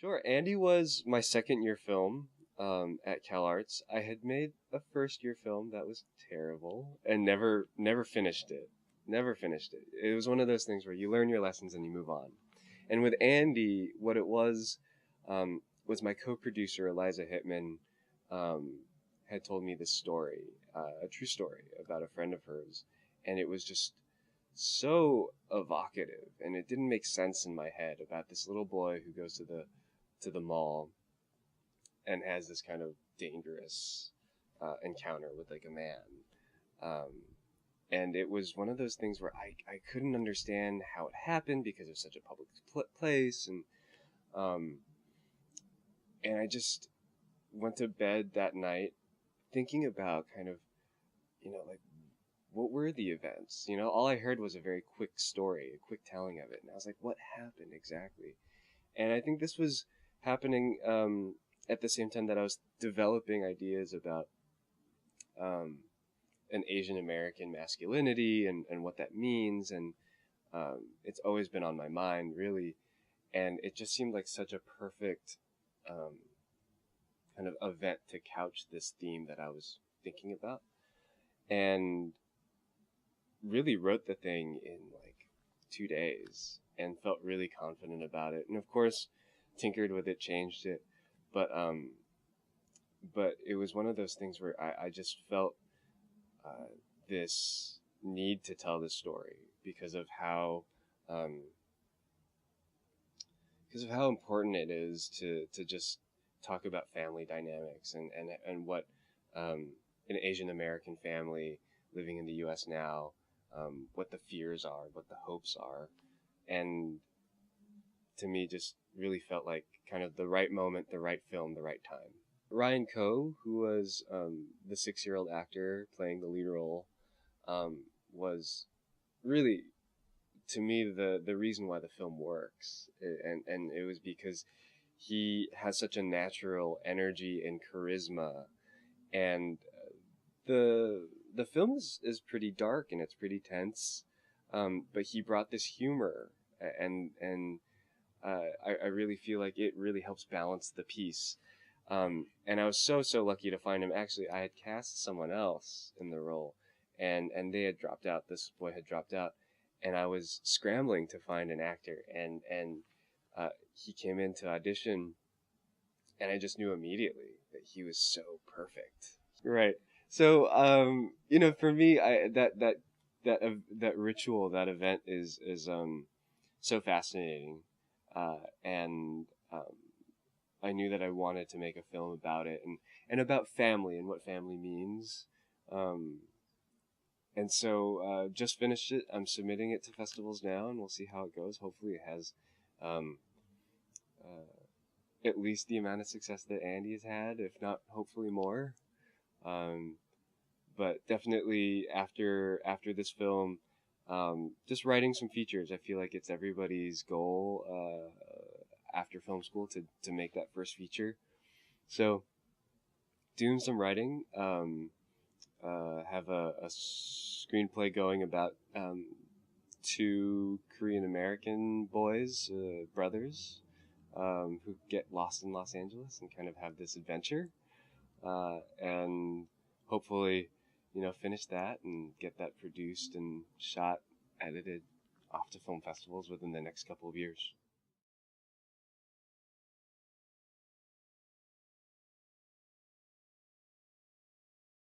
Sure. Andy was my second year film at Cal Arts. I had made a first year film that was terrible and never finished it. Never finished it. It was one of those things where you learn your lessons and you move on. And with Andy, what it was my co-producer Eliza Hittman had told me this story, a true story about a friend of hers, and it was just so evocative, and it didn't make sense in my head about this little boy who goes to the mall and has this kind of dangerous encounter with like a man. Um, and it was one of those things where I couldn't understand how it happened because it was such a public place, um, and I just went to bed that night thinking about kind of, like what were the events? All I heard was a very quick story, a quick telling of it, and I was like, what happened exactly? And I think this was happening at the same time that I was developing ideas about um, an Asian American masculinity and what that means. And it's always been on my mind, really. And it just seemed like such a perfect um, kind of event to couch this theme that I was thinking about. And really wrote the thing in like 2 days and felt really confident about it. And of course, tinkered with it, changed it, but but it was one of those things where I just felt this need to tell this story um, because of how important it is to just talk about family dynamics and what an Asian American family living in the U.S. now, what the fears are, what the hopes are, and to me just really felt like kind of the right moment, the right film, the right time. Ryan Coe, who was the 6-year-old actor playing the lead role, was really, to me, the reason why the film works. And it was because he has such a natural energy and charisma. And the film is pretty dark and it's pretty tense, but he brought this humor, and I really feel like it really helps balance the piece. And I was so lucky to find him. Actually, I had cast someone else in the role, and they had dropped out. This boy had dropped out, and I was scrambling to find an actor, and he came in to audition, and I just knew immediately that he was so perfect. Right. So, for me, that ritual, that event is so fascinating, and I knew that I wanted to make a film about it and about family and what family means. Um, and so just finished it. I'm submitting it to festivals now, and we'll see how it goes. Hopefully, it has um, at least the amount of success that Andy has had, if not hopefully more. Um, but definitely after this film, just writing some features. I feel like it's everybody's goal after film school to make that first feature. So doing some writing, have a screenplay going about two Korean American boys, brothers, who get lost in Los Angeles and kind of have this adventure, and hopefully, finish that and get that produced and shot, edited, off to film festivals within the next couple of years.